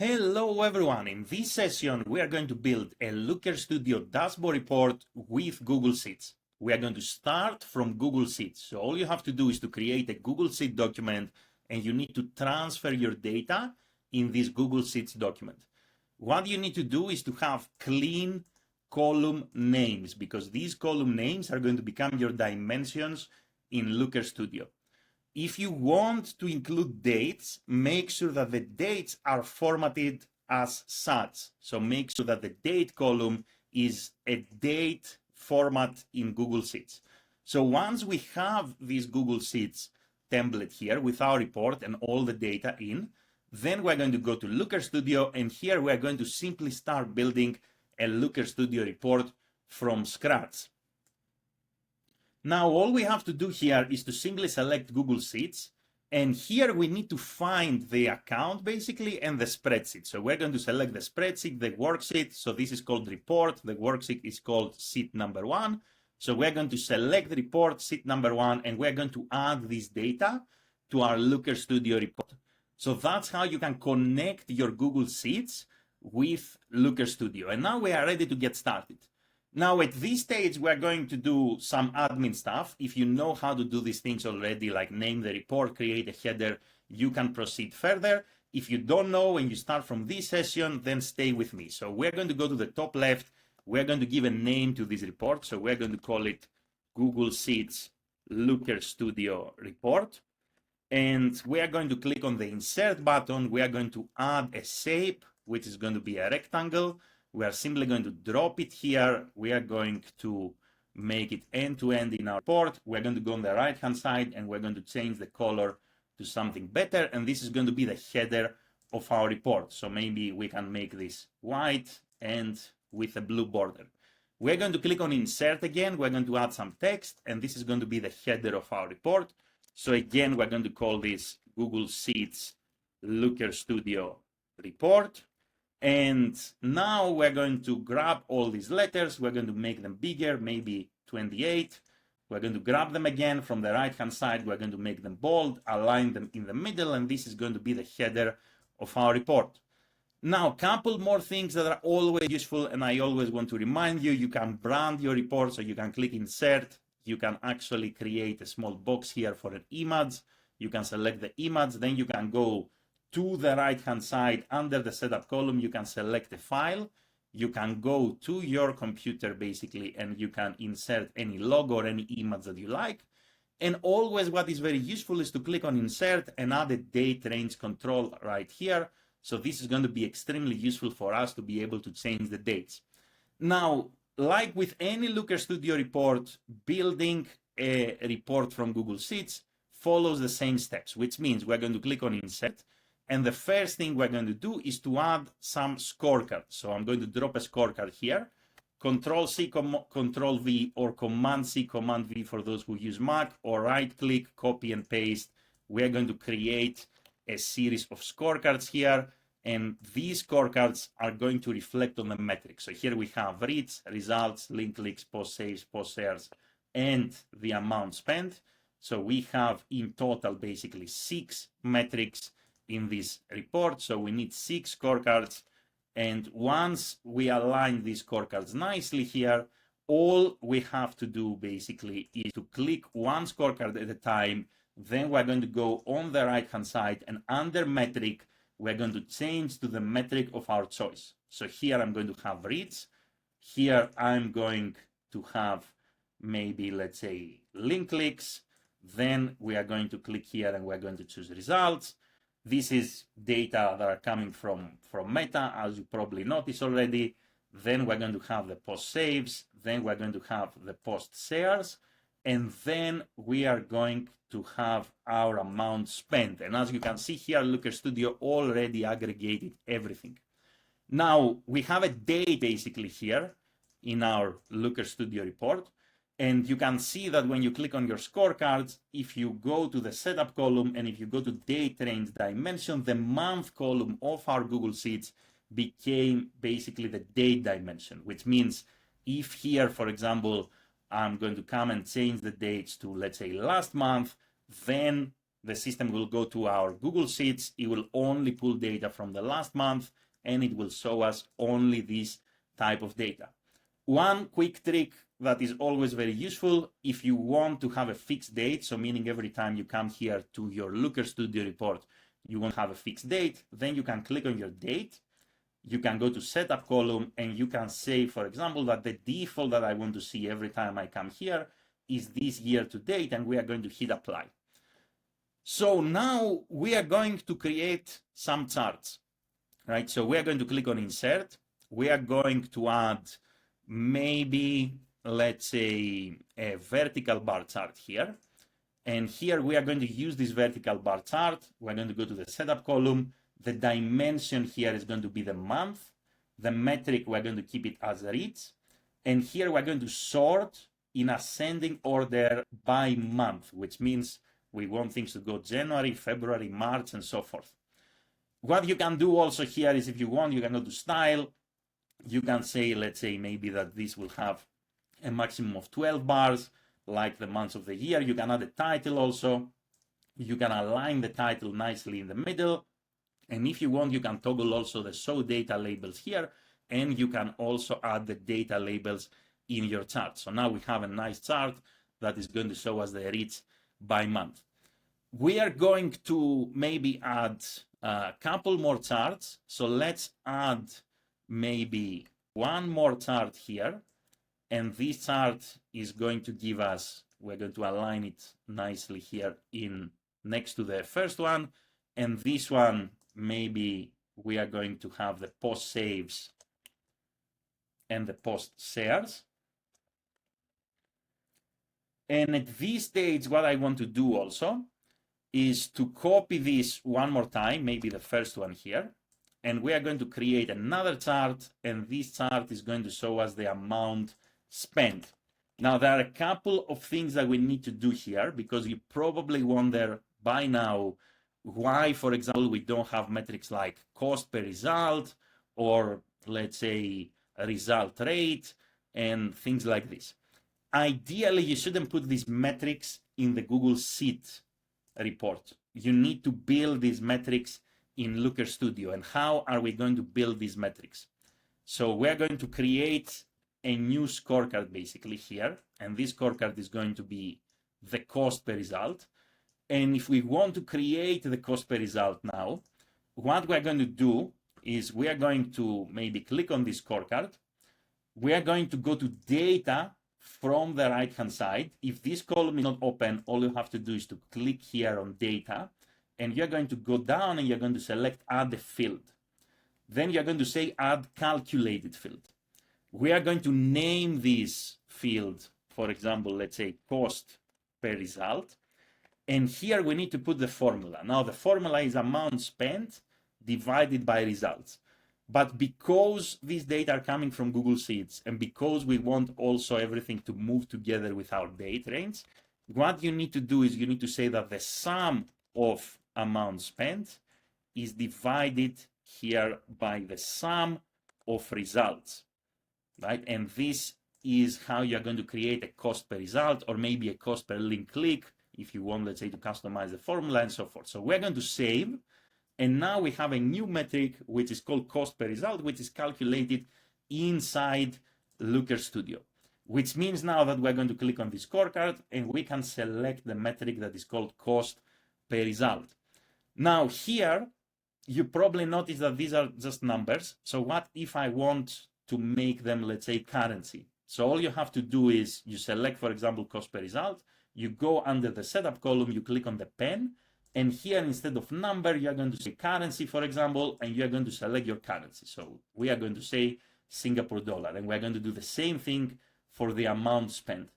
Hello everyone, in this session we are going to build a Looker Studio dashboard report with Google Sheets. We are going to start from Google Sheets. So all you have to do is to create a Google Sheet document and you need to transfer your data in this Google Sheets document. What you need to do is to have clean column names because these column names are going to become your dimensions in Looker Studio. If you want to include dates, make sure that the dates are formatted as such. So make sure that the date column is a date format in Google Sheets. So once we have this Google Sheets template here with our report and all the data in, then we're going to go to Looker Studio, and here we're going to simply start building a Looker Studio report from scratch. Now, all we have to do here is to simply select Google Sheets. And here we need to find the account basically and the spreadsheet. So we're going to select the spreadsheet, the worksheet. So this is called report. The worksheet is called sheet number 1. So we're going to select the report, sheet number 1, and we're going to add this data to our Looker Studio report. So that's how you can connect your Google Sheets with Looker Studio. And now we are ready to get started. Now, at this stage, we're going to do some admin stuff. If you know how to do these things already, like name the report, create a header, you can proceed further. If you don't know and you start from this session, then stay with me. So we're going to go to the top left. We're going to give a name to this report. So we're going to call it Google Sheets Looker Studio Report. And we are going to click on the Insert button. We are going to add a shape, which is going to be a rectangle. We are simply going to drop it here. We are going to make it end-to-end in our report. We're going to go on the right-hand side and we're going to change the color to something better. And this is going to be the header of our report. So maybe we can make this white and with a blue border. We're going to click on Insert again. We're going to add some text, and this is going to be the header of our report. So again, we're going to call this Google Sheets Looker Studio Report. And now we're going to grab all these letters. We're going to make them bigger, maybe 28. We're going to grab them again from the right-hand side. We're going to make them bold, align them in the middle, and this is going to be the header of our report. Now, a couple more things that are always useful, and I always want to remind you, you can brand your report, so you can click Insert. You can actually create a small box here for an image. You can select the image, then you can go to the right-hand side under the setup column, you can select a file. You can go to your computer basically, and you can insert any logo or any image that you like. And always what is very useful is to click on Insert and add a date range control right here. So this is going to be extremely useful for us to be able to change the dates. Now, like with any Looker Studio report, building a report from Google Sheets follows the same steps, which means we're going to click on Insert. And the first thing we're going to do is to add some scorecards. So I'm going to drop a scorecard here. Control-C, Control-V, or Command-C, Command-V for those who use Mac, or right-click, copy and paste. We're going to create a series of scorecards here. And these scorecards are going to reflect on the metrics. So here we have reads, results, link clicks, post saves, post shares, and the amount spent. So we have in total basically 6 metrics in this report. So we need 6 scorecards. And once we align these scorecards nicely here, all we have to do basically is to click one scorecard at a time. Then we're going to go on the right-hand side, and under metric, we're going to change to the metric of our choice. So here I'm going to have reads. Here I'm going to have maybe, let's say, link clicks. Then we are going to click here and we're going to choose results. This is data that are coming from Meta, as you probably noticed already. Then we're going to have the post saves. Then we're going to have the post shares. And then we are going to have our amount spent. And as you can see here, Looker Studio already aggregated everything. Now, we have a date basically here in our Looker Studio report. And you can see that when you click on your scorecards, if you go to the setup column and if you go to date range dimension, the month column of our Google Sheets became basically the date dimension, which means if here, for example, I'm going to come and change the dates to, let's say, last month, then the system will go to our Google Sheets. It will only pull data from the last month, and it will show us only this type of data. One quick trick that is always very useful, if you want to have a fixed date, so meaning every time you come here to your Looker Studio report, you want to have a fixed date, then you can click on your date. You can go to setup column, and you can say, for example, that the default that I want to see every time I come here is this year to date, and we are going to hit apply. So now we are going to create some charts, right? So we are going to click on insert. We are going to add maybe, let's say, a vertical bar chart here. And here we are going to use this vertical bar chart. We're going to go to the setup column. The dimension here is going to be the month. The metric, we're going to keep it as reads. And here we're going to sort in ascending order by month, which means we want things to go January, February, March, and so forth. What you can do also here is, if you want, you can go to style. You can say, let's say, maybe that this will have a maximum of 12 bars, like the months of the year. You can add a title also. You can align the title nicely in the middle. And if you want, you can toggle also the show data labels here, and you can also add the data labels in your chart. So now we have a nice chart that is going to show us the reads by month. We are going to maybe add a couple more charts. So let's add maybe one more chart here. And this chart is going to give us, we're going to align it nicely here in next to the first one. And this one, maybe we are going to have the post saves and the post shares. And at this stage, what I want to do also is to copy this one more time, maybe the first one here. And we are going to create another chart, and this chart is going to show us the amount spent. Now, there are a couple of things that we need to do here, because you probably wonder by now why, for example, we don't have metrics like cost per result, or let's say result rate, and things like this. Ideally, you shouldn't put these metrics in the Google Sheet report. You need to build these metrics in Looker Studio. And how are we going to build these metrics? So we're going to create a new scorecard basically here. And this scorecard is going to be the cost per result. And if we want to create the cost per result now, what we're going to do is we are going to maybe click on this scorecard. We are going to go to data from the right-hand side. If this column is not open, all you have to do is to click here on data, and you're going to go down and you're going to select add a field. Then you're going to say add calculated field. We are going to name this field, for example, let's say cost per result. And here we need to put the formula. Now the formula is amount spent divided by results. But because these data are coming from Google Sheets, and because we want also everything to move together with our date range, what you need to do is you need to say that the sum of amount spent is divided here by the sum of results, right? And this is how you're going to create a cost per result, or maybe a cost per link click, if you want, let's say, to customize the formula and so forth. So we're going to save. And now we have a new metric, which is called cost per result, which is calculated inside Looker Studio, which means now that we're going to click on this scorecard and we can select the metric that is called cost per result. Now here, you probably notice that these are just numbers. So what if I want to make them, let's say, currency? So all you have to do is you select, for example, cost per result. You go under the setup column, you click on the pen. And here, instead of number, you're going to say currency, for example, and you're going to select your currency. So we are going to say Singapore dollar, and we're going to do the same thing for the amount spent.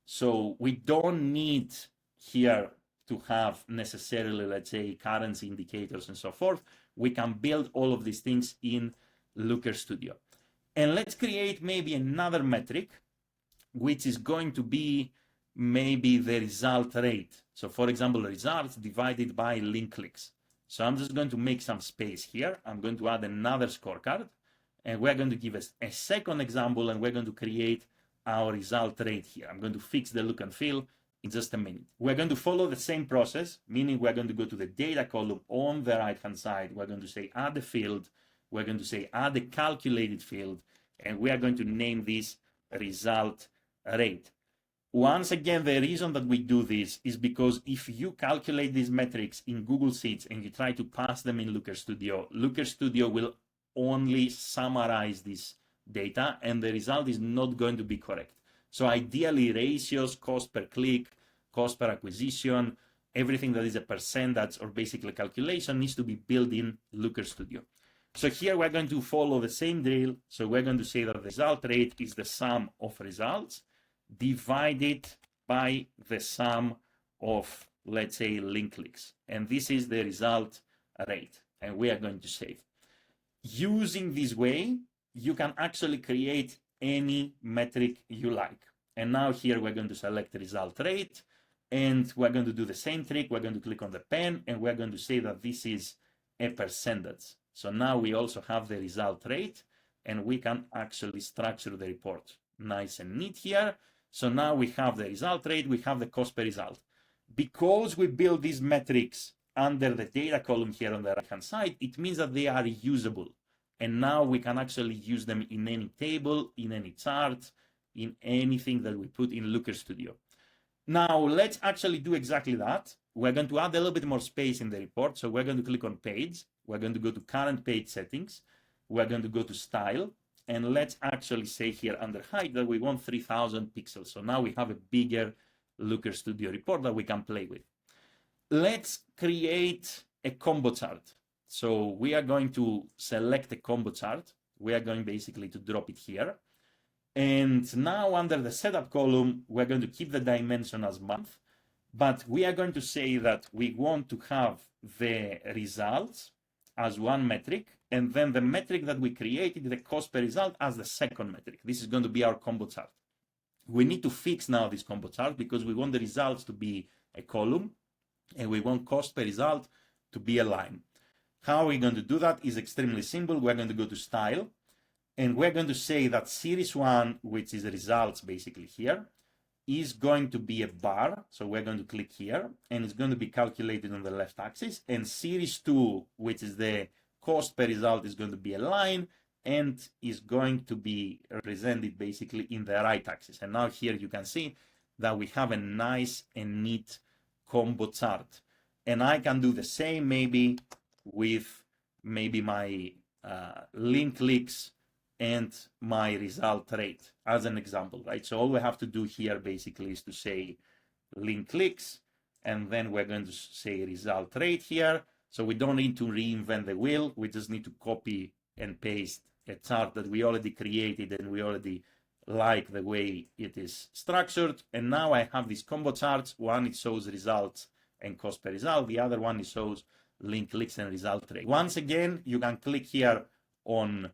So we don't need here to have necessarily, let's say, currency indicators and so forth. We can build all of these things in Looker Studio. And let's create maybe another metric, which is going to be maybe the result rate. So for example, results divided by link clicks. So I'm just going to make some space here. I'm going to add another scorecard, and we're going to give us a second example, and we're going to create our result rate here. I'm going to fix the look and feel, in just a minute. We're going to follow the same process, meaning we're going to go to the data column on the right-hand side. We're going to say add a field. We're going to say add a calculated field, and we are going to name this result rate. Once again, the reason that we do this is because if you calculate these metrics in Google Sheets and you try to pass them in Looker Studio will only summarize this data and the result is not going to be correct. So ideally, ratios, cost per click, cost per acquisition, everything that is a percentage or basically calculation needs to be built in Looker Studio. So here we're going to follow the same drill. So we're going to say that the result rate is the sum of results divided by the sum of, let's say, link clicks. And this is the result rate. And we are going to save. Using this way, you can actually create any metric you like. And now here we're going to select the result rate. And we're going to do the same trick. We're going to click on the pen and we're going to say that this is a percentage. So now we also have the result rate and we can actually structure the report nice and neat here. So now we have the result rate, we have the cost per result. Because we build these metrics under the data column here on the right-hand side, it means that they are usable. And now we can actually use them in any table, in any chart, in anything that we put in Looker Studio. Now let's actually do exactly that. We're going to add a little bit more space in the report. So we're going to click on page. We're going to go to current page settings. We're going to go to style. And let's actually say here under height that we want 3000 pixels. So now we have a bigger Looker Studio report that we can play with. Let's create a combo chart. So we are going to select a combo chart. We are going basically to drop it here. And now under the setup column, we're going to keep the dimension as month, but we are going to say that we want to have the results as one metric, and then the metric that we created, the cost per result, as the second metric. This is going to be our combo chart. We need to fix now this combo chart because we want the results to be a column and we want cost per result to be a line. How are we going to do that is extremely simple. We're going to go to style and we're going to say that series 1, which is the results basically here, is going to be a bar. So we're going to click here and it's going to be calculated on the left axis, and series 2, which is the cost per result, is going to be a line and is going to be represented basically in the right axis. And now here you can see that we have a nice and neat combo chart. And I can do the same maybe with my link clicks and my result rate as an example, right? So all we have to do here basically is to say link clicks, and then we're going to say result rate here. So we don't need to reinvent the wheel. We just need to copy and paste a chart that we already created and we already like the way it is structured. And now I have these combo charts. One, it shows results and cost per result. The other one, it shows link clicks and result rate. Once again, you can click here on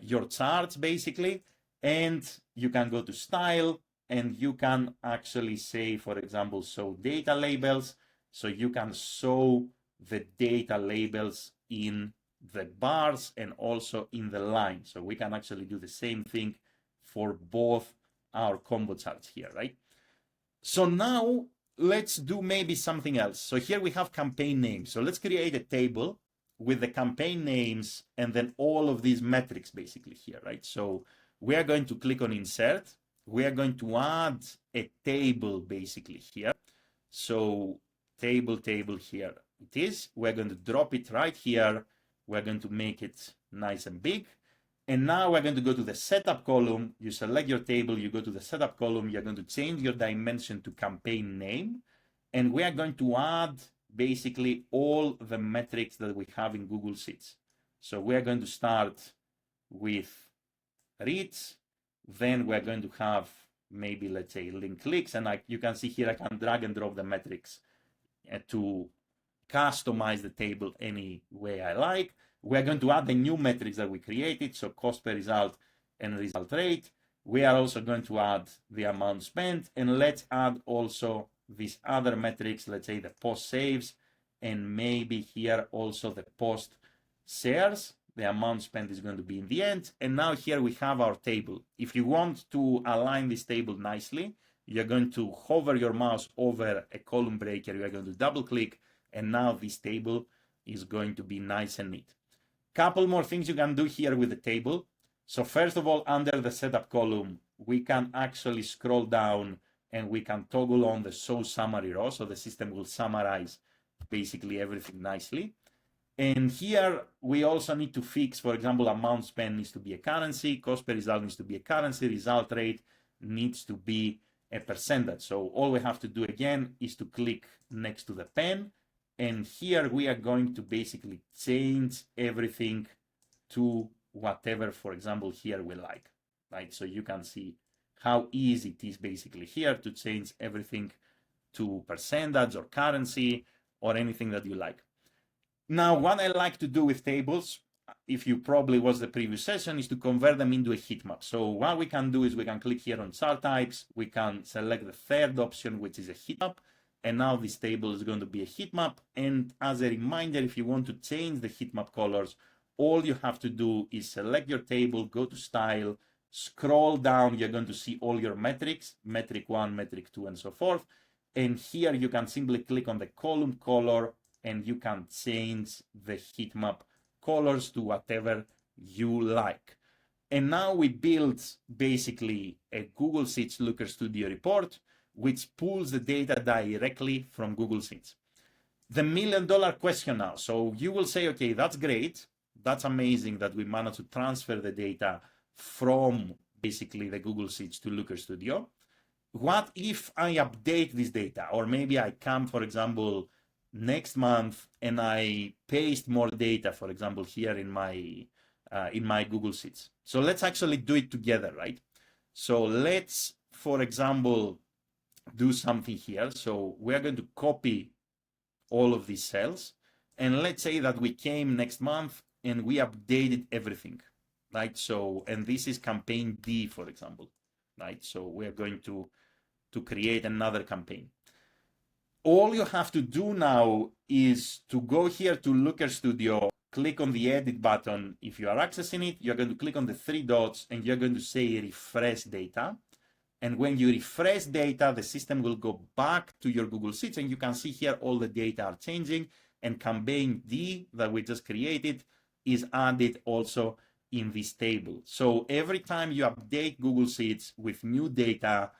your charts basically, and you can go to style and you can actually say, for example, show data labels. So you can show the data labels in the bars and also in the line. So we can actually do the same thing for both our combo charts here, right? So now let's do maybe something else. So here we have campaign names. So let's create a table with the campaign names and then all of these metrics basically here, right? So we are going to click on insert. We are going to add a table basically here. So table here it is. We're going to drop it right here. We're going to make it nice and big. And now we're going to go to the setup column. You select your table, you go to the setup column, you're going to change your dimension to campaign name. And we are going to add basically all the metrics that we have in Google Sheets. So we're going to start with reads, then we're going to have maybe, let's say, link clicks, and you can see here I can drag and drop the metrics to customize the table any way I like. We're going to add the new metrics that we created, so cost per result and result rate. We are also going to add the amount spent, and let's add also these other metrics, let's say the post saves, and maybe here also the post shares. The amount spent is going to be in the end. And now here we have our table. If you want to align this table nicely, You're going to hover your mouse over a column breaker. You're going to double click, and now this table is going to be nice and neat. Couple more things you can do here with the table. So first of all, under the setup column, we can actually scroll down and we can toggle on the show summary row. So the system will summarize basically everything nicely. And here we also need to fix, for example, amount spent needs to be a currency, cost per result needs to be a currency, result rate needs to be a percentage. So all we have to do again is to click next to the pen. And here we are going to basically change everything to whatever, for example, here we like, right? So you can see how easy it is basically here to change everything to percentage or currency or anything that you like. Now, what I like to do with tables, if you probably watched the previous session, is to convert them into a heat map. So what we can do is we can click here on chart types, we can select the third option, which is a heat map, and now this table is going to be a heat map. And as a reminder, if you want to change the heat map colors, all you have to do is select your table, go to style, scroll down, you're going to see all your metrics, metric 1, metric 2, and so forth. And here you can simply click on the column color and you can change the heat map colors to whatever you like. And now we build basically a Google Sheets Looker Studio report, which pulls the data directly from Google Sheets. The million-dollar question now. So you will say, okay, that's great. That's amazing that we managed to transfer the data from basically the Google Sheets to Looker Studio. What if I update this data? Or maybe I come, for example, next month and I paste more data, for example, here in my Google Sheets. So let's actually do it together, right? So let's, for example, do something here. So we're going to copy all of these cells. And let's say that we came next month and we updated everything, right? So, and this is campaign D, for example, right? So we're going to create another campaign. All you have to do now is to go here to Looker Studio, click on the edit button. If you are accessing it, you're going to click on the 3 dots and you're going to say refresh data. And when you refresh data, the system will go back to your Google Sheets and you can see here all the data are changing, and campaign D that we just created is added also in this table. So every time you update Google Sheets with new data,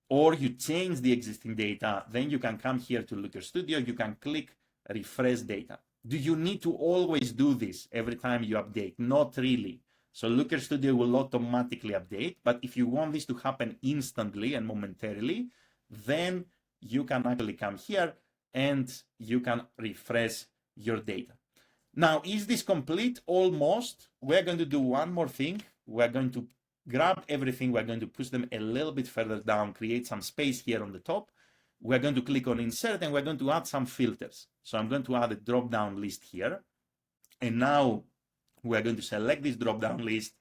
or you change the existing data, then you can come here to Looker Studio, you can click refresh data. Do you need to always do this every time you update? Not really. So Looker Studio will automatically update, but if you want this to happen instantly and momentarily, then you can actually come here and you can refresh your data. Now, is this complete? Almost. We're going to do one more thing. We're going to grab everything, we're going to push them a little bit further down, create some space here on the top. We're going to click on insert and we're going to add some filters. So I'm going to add a drop-down list here. And now we're going to select this drop-down list.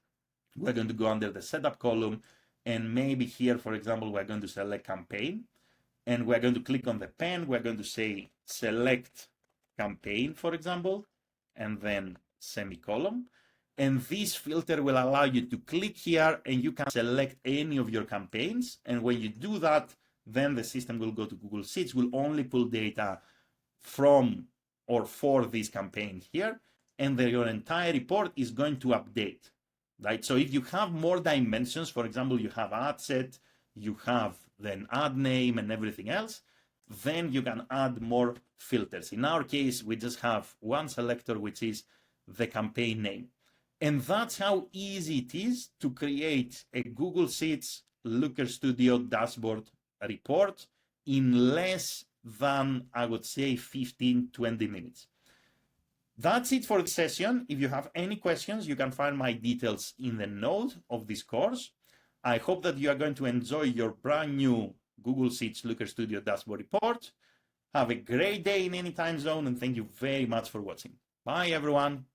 We're going to go under the setup column. And maybe here, for example, we're going to select campaign. And we're going to click on the pen. We're going to say select campaign, for example, and then semicolon. And this filter will allow you to click here and you can select any of your campaigns. And when you do that, then the system will go to Google Sheets, will only pull data from or for this campaign here. And then your entire report is going to update, right? So if you have more dimensions, for example, you have ad set, you have then ad name and everything else, then you can add more filters. In our case, we just have one selector, which is the campaign name. And that's how easy it is to create a Google Sheets Looker Studio dashboard report in less than, I would say, 15, 20 minutes. That's it for the session. If you have any questions, you can find my details in the note of this course. I hope that you are going to enjoy your brand new Google Sheets Looker Studio dashboard report. Have a great day in any time zone, and thank you very much for watching. Bye, everyone.